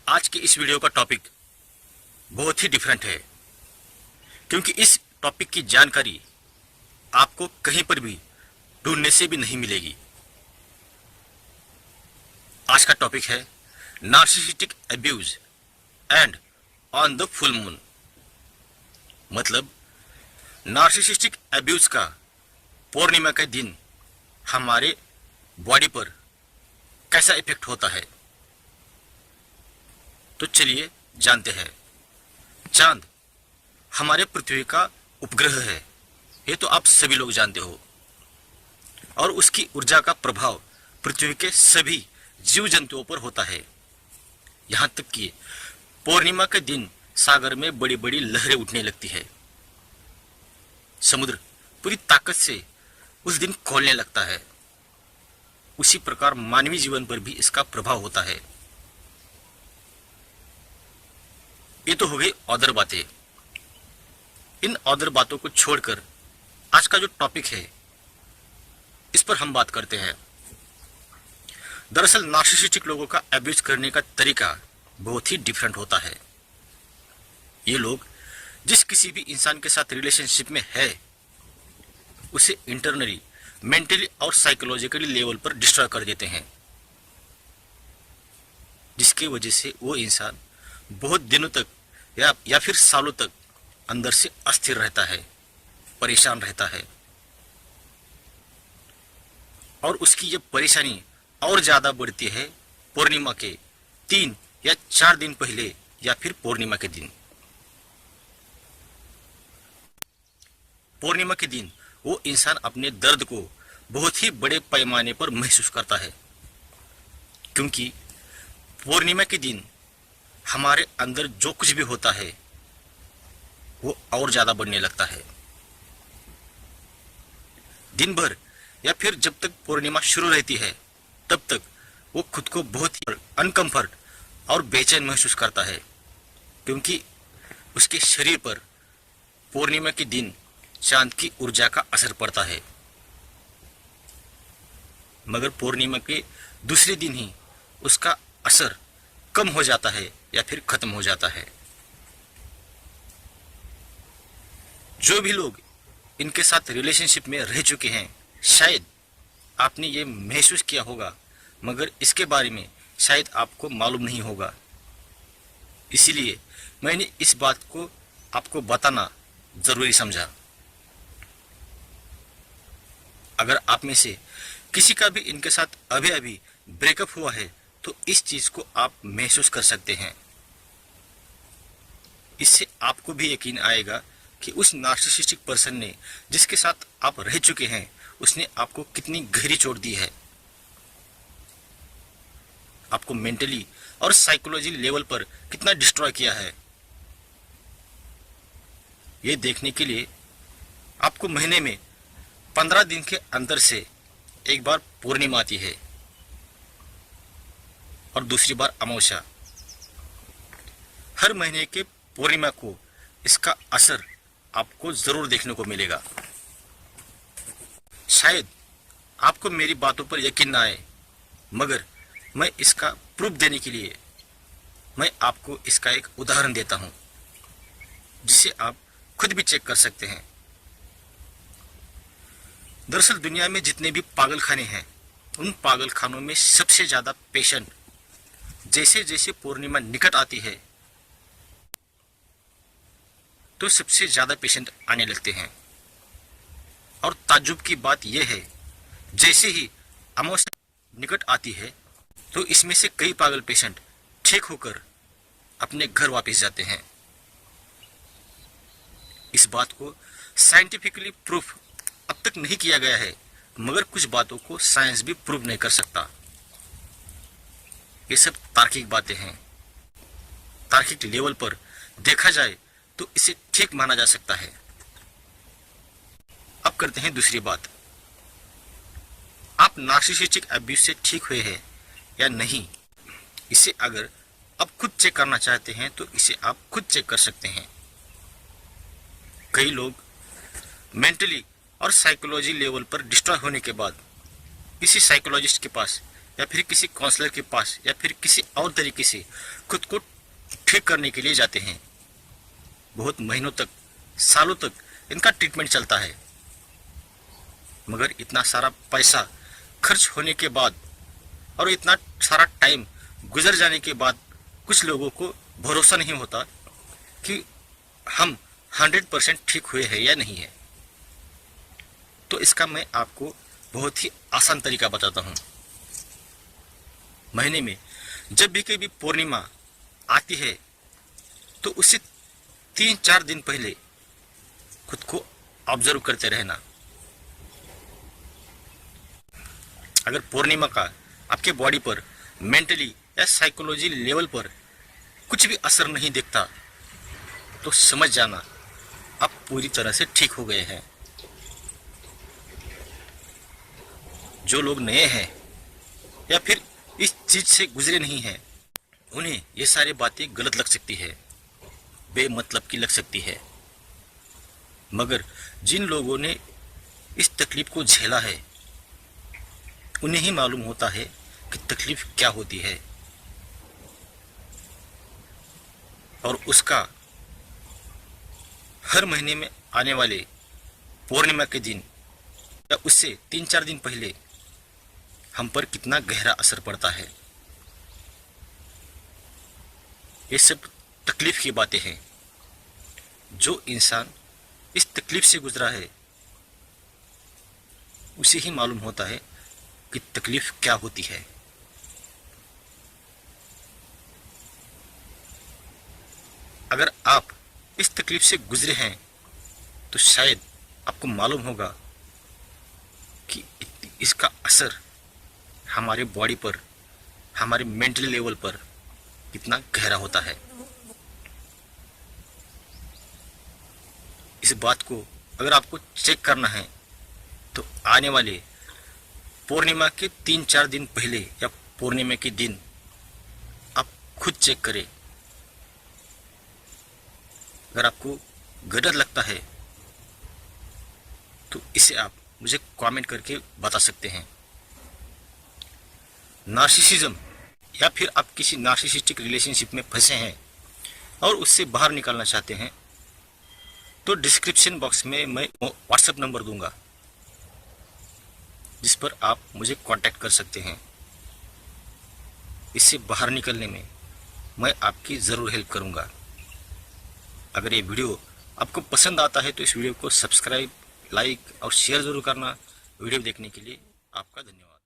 आज के इस वीडियो का टॉपिक बहुत ही डिफरेंट है, क्योंकि इस टॉपिक की जानकारी आपको कहीं पर भी ढूंढने से भी नहीं मिलेगी। आज का टॉपिक है narcissistic abuse and on the full moon. मतलब नार्सिसिस्टिक अब्यूज का पूर्णिमा के दिन हमारे बॉडी पर कैसा इफेक्ट होता है। तो चलिए जानते हैं। चांद हमारे पृथ्वी का उपग्रह है, ये तो आप सभी लोग जानते हो, और उसकी ऊर्जा का प्रभाव पृथ्वी के सभी जीव जंतुओं पर होता है। यहाँ तक कि पूर्णिमा के दिन सागर में बड़ी बड़ी लहरें उठने लगती है। समुद्र पूरी ताकत से उस दिन खोलने लगता है। उसी प्रकार मानवीय जीवन पर भी इसका प्रभाव होता है। ये तो हो गई औदर बातें। इन औदर बातों को छोड़कर आज का जो टॉपिक है, इस पर हम बात करते हैं। दरअसल नार्सिसिस्टिक लोगों का अब्यूज करने का तरीका बहुत ही डिफरेंट होता है। ये लोग जिस किसी भी इंसान के साथ रिलेशनशिप में है, उसे इंटरनली, मेंटली और साइकोलॉजिकली लेवल पर डिस्ट्रॉय कर देते हैं, जिसकी वजह से वो इंसान बहुत दिनों तक या फिर सालों तक अंदर से अस्थिर रहता है, परेशान रहता है। और उसकी ये परेशानी और ज्यादा बढ़ती है पूर्णिमा के 3 या 4 दिन पहले या फिर पूर्णिमा के दिन। पूर्णिमा के दिन वो इंसान अपने दर्द को बहुत ही बड़े पैमाने पर महसूस करता है, क्योंकि पूर्णिमा के दिन हमारे अंदर जो कुछ भी होता है वो और ज्यादा बढ़ने लगता है। दिन भर या फिर जब तक पूर्णिमा शुरू रहती है, तब तक वो खुद को बहुत ही अनकंफर्ट और बेचैन महसूस करता है, क्योंकि उसके शरीर पर पूर्णिमा के दिन चांद की ऊर्जा का असर पड़ता है। मगर पूर्णिमा के दूसरे दिन ही उसका असर कम हो जाता है या फिर खत्म हो जाता है। जो भी लोग इनके साथ रिलेशनशिप में रह चुके हैं, शायद आपने ये महसूस किया होगा, मगर इसके बारे में शायद आपको मालूम नहीं होगा। इसीलिए मैंने इस बात को आपको बताना जरूरी समझा। अगर आप में से किसी का भी इनके साथ अभी ब्रेकअप हुआ है, तो इस चीज को आप महसूस कर सकते हैं। इससे आपको भी यकीन आएगा कि उस नार्सिसिस्टिक पर्सन ने, जिसके साथ आप रह चुके हैं, उसने आपको कितनी गहरी चोट दी है। आपको मेंटली और साइकोलॉजी लेवल पर कितना डिस्ट्रॉय किया है। ये देखने के लिए आपको महीने में 15 दिन के अंतर से एक बार पूर्णिमा आती है और दूसरी बार अमावस्या। हर महीने के पूर्णिमा को इसका असर आपको जरूर देखने को मिलेगा। शायद आपको मेरी बातों पर यकीन ना आए, मगर मैं इसका प्रूफ देने के लिए मैं आपको इसका एक उदाहरण देता हूं, जिसे आप खुद भी चेक कर सकते हैं। दरअसल दुनिया में जितने भी पागल खाने हैं, उन पागल खानों में सबसे ज्यादा पेशेंट जैसे जैसे पूर्णिमा निकट आती है, तो सबसे ज्यादा पेशेंट आने लगते हैं। और ताज्जुब की बात यह है, जैसे ही अमावस्या निकट आती है, तो इसमें से कई पागल पेशेंट ठीक होकर अपने घर वापस जाते हैं। इस बात को साइंटिफिकली प्रूफ अब तक नहीं किया गया है, मगर कुछ बातों को साइंस भी प्रूव नहीं कर सकता। ये सब तार्किक बातें हैं। तार्किक लेवल पर देखा जाए तो इसे ठीक माना जा सकता है। अब करते हैं दूसरी बात। आप नार्सिसिस्टिक अब्यूज से ठीक हुए हैं या नहीं, इसे अगर आप खुद चेक करना चाहते हैं तो इसे आप खुद चेक कर सकते हैं। कई लोग मेंटली और साइकोलॉजी लेवल पर डिस्ट्रॉय होने के बाद किसी साइकोलॉजिस्ट के पास या फिर किसी काउंसलर के पास या फिर किसी और तरीके से खुद को ठीक करने के लिए जाते हैं। बहुत महीनों तक, सालों तक इनका ट्रीटमेंट चलता है, मगर इतना सारा पैसा खर्च होने के बाद और इतना सारा टाइम गुजर जाने के बाद कुछ लोगों को भरोसा नहीं होता कि हम 100% ठीक हुए हैं या नहीं है। तो इसका मैं आपको बहुत ही आसान तरीका बताता हूं। महीने में जब भी कभी पूर्णिमा आती है तो उससे 3-4 दिन पहले खुद को ऑब्जर्व करते रहना। अगर पूर्णिमा का आपके बॉडी पर मेंटली या साइकोलॉजी लेवल पर कुछ भी असर नहीं दिखता तो समझ जाना आप पूरी तरह से ठीक हो गए हैं। जो लोग नए हैं या फिर इस चीज से गुजरे नहीं हैं, उन्हें ये सारी बातें गलत लग सकती है, बेमतलब की लग सकती है, मगर जिन लोगों ने इस तकलीफ को झेला है उन्हें ही मालूम होता है कि तकलीफ क्या होती है और उसका हर महीने में आने वाले पूर्णिमा के दिन या उससे 3-4 दिन पहले हम पर कितना गहरा असर पड़ता है। ये सब तकलीफ की बातें हैं। जो इंसान इस तकलीफ से गुजरा है उसे ही मालूम होता है कि तकलीफ क्या होती है। अगर आप इस तकलीफ से गुजरे हैं तो शायद आपको मालूम होगा कि इसका असर हमारे बॉडी पर, हमारे मेंटल लेवल पर कितना गहरा होता है। इस बात को अगर आपको चेक करना है तो आने वाले पूर्णिमा के 3-4 दिन पहले या पूर्णिमा के दिन आप खुद चेक करें। अगर आपको गलत लगता है तो इसे आप मुझे कमेंट करके बता सकते हैं। नार्सिसिज्म या फिर आप किसी नार्सिसिस्टिक रिलेशनशिप में फंसे हैं और उससे बाहर निकलना चाहते हैं तो डिस्क्रिप्शन बॉक्स में मैं व्हाट्सएप नंबर दूंगा जिस पर आप मुझे कांटेक्ट कर सकते हैं। इससे बाहर निकलने में मैं आपकी ज़रूर हेल्प करूंगा। अगर ये वीडियो आपको पसंद आता है तो इस वीडियो को सब्सक्राइब, लाइक और शेयर ज़रूर करना। वीडियो देखने के लिए आपका धन्यवाद।